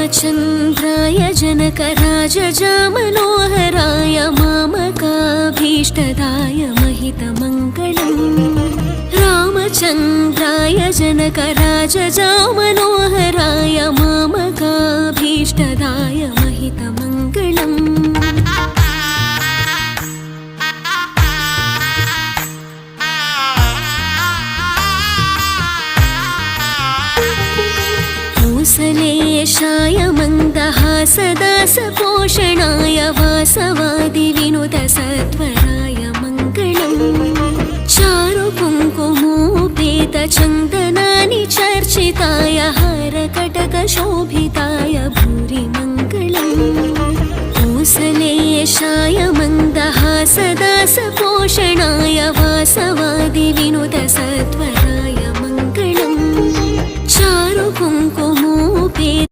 रामचन्द्राय जनकराजजामनोहराय मामकाभीष्टदाय महितमङ्गलम् रामचन्द्राय जनकराजजामनोहराय मामकाभीष्टदाय महितमङ्गलम् कौसलेशाय मन्दहासदासपोषणाय वासवादिविनुतसत्वराय मङ्गलम् चारुकुङ्कुमोपेतचन्दनानि चर्चिताय हारकटकशोभिताय भूरि मङ्गलम् कौसलेशाय मन्दहासदासपोषणाय वासवादिविनुतसत्वराय मङ्गलम् चारुकुङ्कुमोपेतचन्दनानि